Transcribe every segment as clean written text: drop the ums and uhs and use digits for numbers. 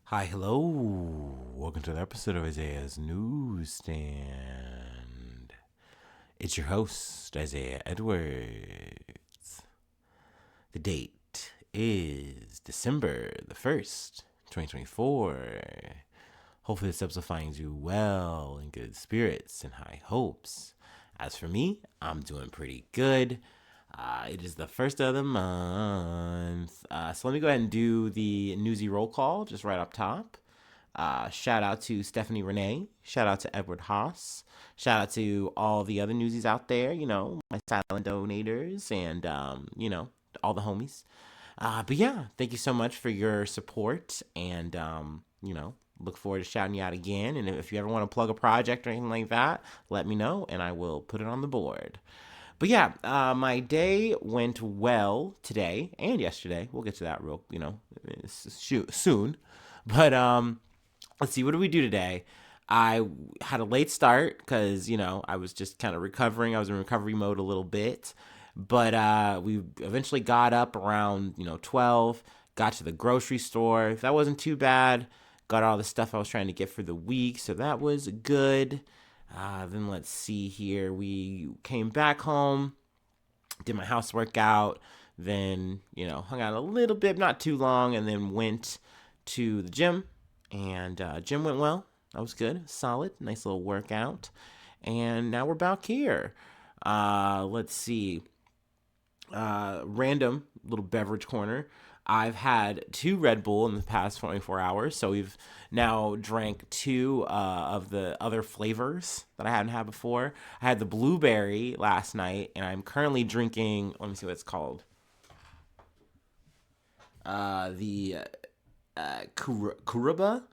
Hi, hello. Welcome to the episode of Isaiah's Newsstand. It's your host, Isaiah Edwards. The date is December the 1st, 2024. Hopefully, this episode finds you well, in good spirits, and high hopes. As for me, I'm doing pretty good. It is the first of the month. So let me go ahead and do the newsy roll call just right up top. Shout out to Stephanie Renee. Shout out to Edward Haas. Shout out to all the other newsies out there, my silent donators and, all the homies. But yeah, thank you so much for your support and, look forward to shouting you out again. And if you ever want to plug a project or anything like that, let me know and I will put it on the board. But yeah, my day went well today and yesterday. We'll get to that soon. But let's see, what did we do today? I had a late start because, I was just kind of recovering. I was in recovery mode a little bit. But we eventually got up around, 12, got to the grocery store. That wasn't too bad. Got all the stuff I was trying to get for the week, so that was good. Then let's see here. We came back home, did my house workout, then, hung out a little bit, not too long, and then went to the gym. And gym went well. That was good. Solid. Nice little workout. And now we're back here. Let's see. Random little beverage corner. I've had 2 Red Bull in the past 24 hours, so we've now drank 2 of the other flavors that I hadn't had before. I had the blueberry last night, and I'm currently drinking, let me see what it's called. The Kuruba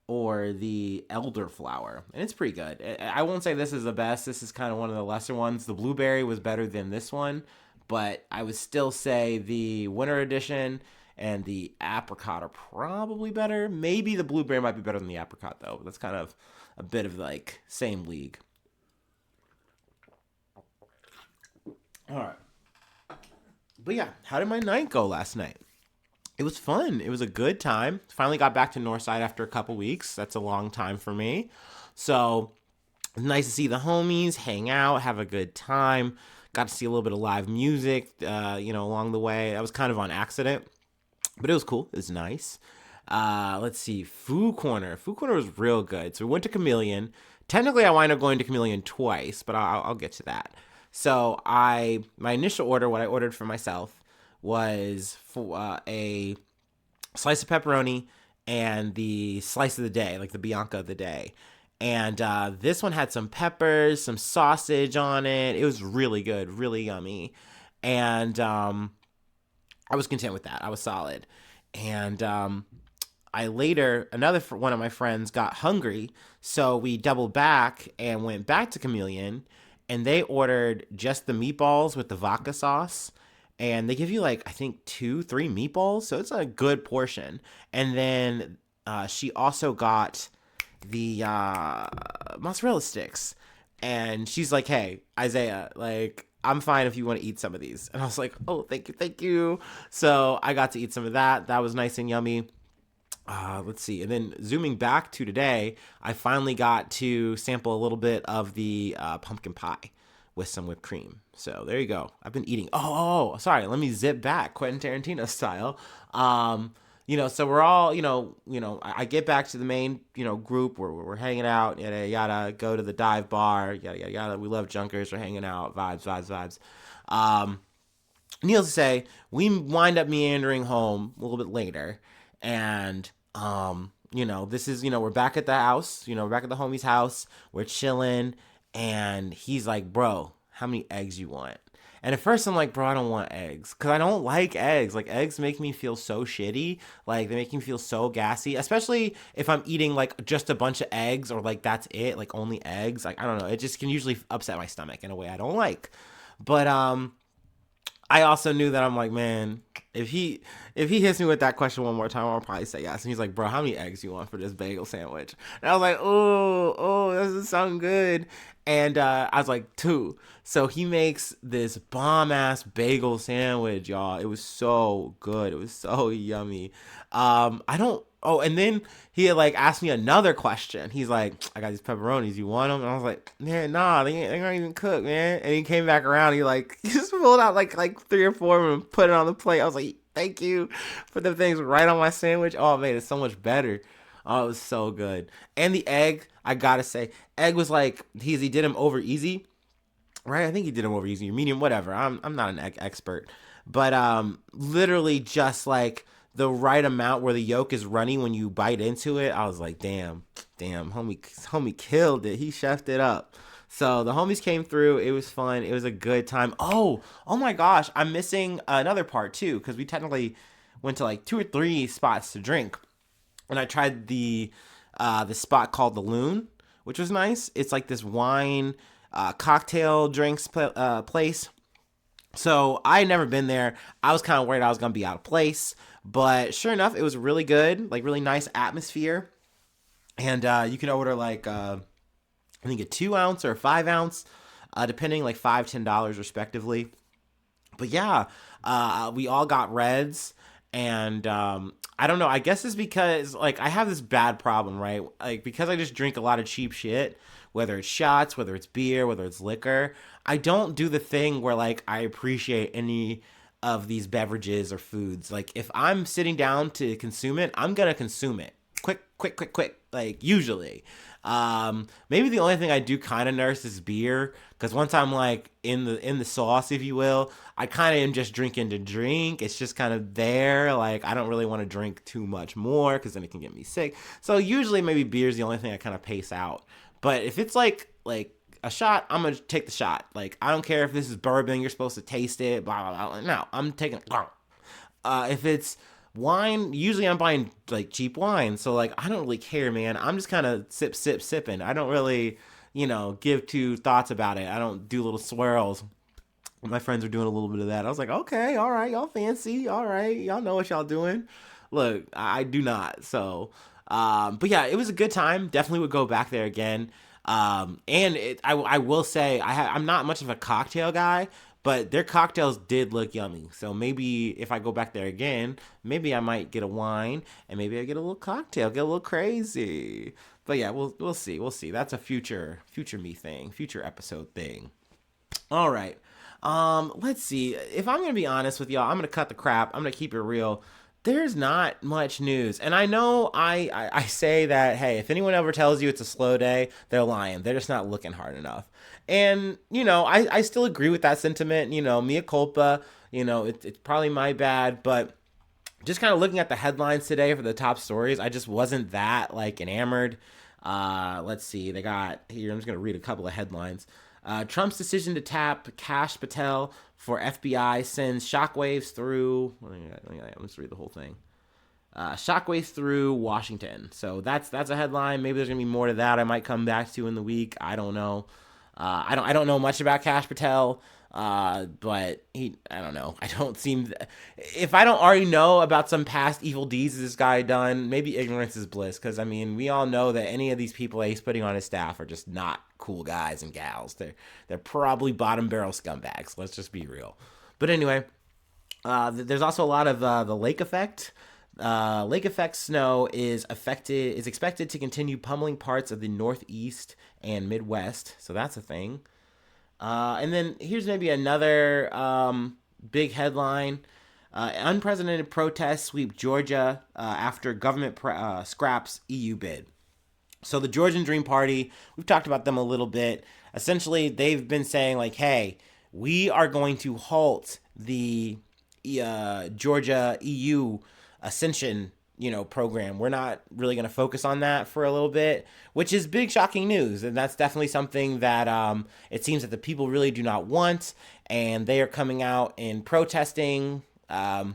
or the elderflower, and it's pretty good. I won't say this is the best. This is kind of one of the lesser ones. The blueberry was better than this one, but I would still say the winter edition and the apricot are probably better. Maybe the blueberry might be better than the apricot, though. That's kind of a bit of like same league. All right. But yeah, how did my night go last night? It was fun. It was a good time. Finally got back to Northside after a couple weeks. That's a long time for me. So nice to see the homies, hang out, have a good time. Got to see a little bit of live music, along the way. That was kind of on accident, but it was cool. It was nice. Let's see, Food Corner. Food Corner was real good. So we went to Chameleon. Technically, I wind up going to Chameleon twice, but I'll get to that. So my initial order, what I ordered for myself, was for a slice of pepperoni and the slice of the day, like the Bianca of the day. And this one had some peppers, some sausage on it. It was really good, really yummy. And I was content with that. I was solid. And I later, another one of my friends got hungry. So we doubled back and went back to Chameleon. And they ordered just the meatballs with the vodka sauce. And they give you like, I think 2, 3 meatballs. So it's a good portion. And then she also got the mozzarella sticks. And she's like, hey, Isaiah, like, I'm fine if you want to eat some of these. And I was like, oh, thank you, thank you. So I got to eat some of that. That was nice and yummy. Let's see. And then zooming back to today, I finally got to sample a little bit of the pumpkin pie with some whipped cream. So there you go. I've been eating. Sorry. Let me zip back, Quentin Tarantino style. So we're all, I get back to the main, group where we're hanging out, yada, yada, go to the dive bar, yada, yada, yada. We love junkers. We're hanging out, vibes, vibes, vibes. Needless to say, we wind up meandering home a little bit later. And, this is, we're back at the house, we're back at the homie's house. We're chilling. And he's like, bro, how many eggs you want? And at first I'm like, bro, I don't want eggs. Because I don't like eggs. Like, eggs make me feel so shitty. Like, they make me feel so gassy. Especially if I'm eating, like, just a bunch of eggs or, like, that's it. Like, only eggs. Like, I don't know. It just can usually upset my stomach in a way I don't like. But, I also knew that I'm like, man, If he hits me with that question one more time, I'll probably say yes. And he's like, bro, how many eggs you want for this bagel sandwich? And I was like, oh, this doesn't sound good. And I was like, two. So he makes this bomb ass bagel sandwich, y'all. It was so good. It was so yummy. I don't. Oh, and then he had like asked me another question. He's like, I got these pepperonis. You want them? And I was like, man, nah, they ain't even cooked, man. And he came back around. He like he just pulled out like three or four of them and put it on the plate. I was like, thank you. Put the things right on my sandwich. Oh, man, it's so much better. Oh, it was so good. And the egg, I gotta say, egg was like he did him over easy, right? I think he did him over easy or medium, whatever. I'm not an egg expert, but literally just like the right amount where the yolk is runny when you bite into it. I was like, damn, homie killed it. He chefed it up. So the homies came through. It was fun. It was a good time. Oh my gosh, I'm missing another part too because we technically went to like two or three spots to drink, and I tried the spot called the Loon, which was nice. It's like this wine cocktail drinks place. So I had never been there. I was kind of worried I was gonna be out of place, but sure enough, it was really good, like really nice atmosphere. And you can order like I think a 2 ounce or a 5 ounce, depending, like $5-10 respectively. But yeah, we all got reds, and I don't know. I guess it's because like I have this bad problem, right? Like because I just drink a lot of cheap shit, whether it's shots, whether it's beer, whether it's liquor. I don't do the thing where like I appreciate any of these beverages or foods. Like if I'm sitting down to consume it, I'm gonna consume it quick. Like usually. Maybe the only thing I do kind of nurse is beer, because once I'm like in the sauce, if you will, I kind of am just drinking to drink. It's just kind of there. Like I don't really want to drink too much more because then it can get me sick. So usually maybe beer is the only thing I kind of pace out. But if it's like a shot, I'm gonna take the shot. Like I don't care if this is bourbon, you're supposed to taste it. Blah blah blah. No, I'm taking. If it's wine, usually I'm buying like cheap wine, so like I don't really care, man. I'm just kind of sipping. I don't really, give two thoughts about it. I don't do little swirls. My friends are doing a little bit of that. I was like, okay, all right, y'all fancy, all right, y'all know what y'all doing. Look, I do not. So, but yeah, it was a good time. Definitely would go back there again. And I will say I'm not much of a cocktail guy, but their cocktails did look yummy. So maybe if I go back there again, maybe I might get a wine and maybe I get a little cocktail, get a little crazy. But yeah, we'll see. We'll see. That's a future me thing, future episode thing. All right. Let's see. If I'm gonna be honest with y'all, I'm gonna cut the crap. I'm gonna keep it real. There's not much news, and I know I say that. Hey, if anyone ever tells you it's a slow day, they're lying. They're just not looking hard enough. And I still agree with that sentiment. Mea culpa. It's probably my bad, but just kind of looking at the headlines today for the top stories, I just wasn't that like enamored. Let's see. They got here. I'm just gonna read a couple of headlines. Trump's decision to tap Kash Patel for FBI sends shockwaves through. Let's read the whole thing. Shockwaves through Washington. So that's a headline. Maybe there's gonna be more to that. I might come back to in the week. I don't know. I don't know much about Kash Patel. But I don't know. I don't seem. If I don't already know about some past evil deeds this guy done, maybe ignorance is bliss. Because I mean, we all know that any of these people that he's putting on his staff are just not cool guys and gals. They're probably bottom barrel scumbags. Let's just be real. But anyway, there's also a lot of the lake effect. Lake effect snow is expected to continue pummeling parts of the Northeast and Midwest. So that's a thing. And then here's maybe another big headline. Unprecedented protests sweep Georgia after government scraps EU bid. So the Georgian Dream Party, we've talked about them a little bit. Essentially, they've been saying like, hey, we are going to halt the Georgia EU ascension program. We're not really going to focus on that for a little bit, which is big, shocking news. And that's definitely something that it seems that the people really do not want. And they are coming out and protesting that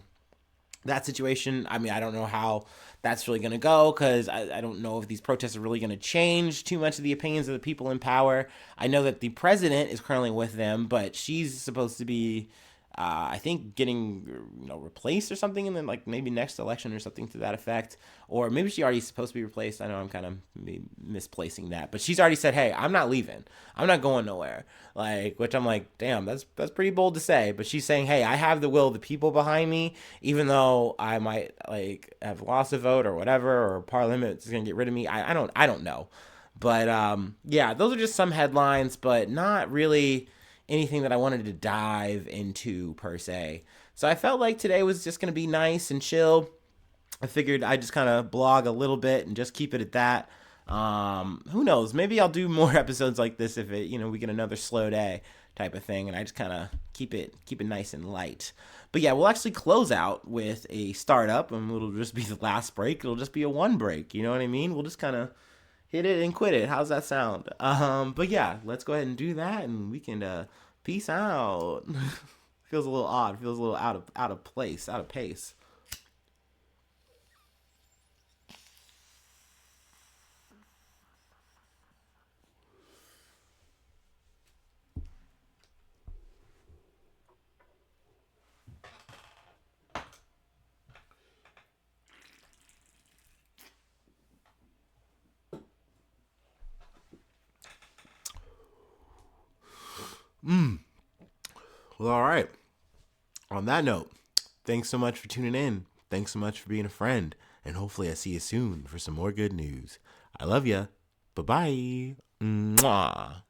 situation. I mean, I don't know how that's really going to go, because I don't know if these protests are really going to change too much of the opinions of the people in power. I know that the president is currently with them, but she's supposed to be I think getting replaced or something, and then like maybe next election or something to that effect, or maybe she already supposed to be replaced. I know I'm kind of misplacing that, but she's already said, "Hey, I'm not leaving. I'm not going nowhere." Like, which I'm like, damn, that's pretty bold to say. But she's saying, "Hey, I have the will of the people behind me, even though I might like have lost a vote or whatever, or Parliament is gonna get rid of me. I don't know." But yeah, those are just some headlines, but not really anything that I wanted to dive into per se. So I felt like today was just going to be nice and chill. I figured I'd just kind of blog a little bit and just keep it at that. Who knows? Maybe I'll do more episodes like this if we get another slow day type of thing, and I just kind of keep it nice and light. But yeah, we'll actually close out with a startup, and it'll just be the last break. It'll just be a one break. You know what I mean? We'll just kind of hit it and quit it. How's that sound? But yeah, let's go ahead and do that, and we can peace out. Feels a little odd. Feels a little out of place, out of pace. Well, all right. On that note, thanks so much for tuning in. Thanks so much for being a friend, and hopefully I see you soon for some more good news. I love ya. Bye bye. Mwah.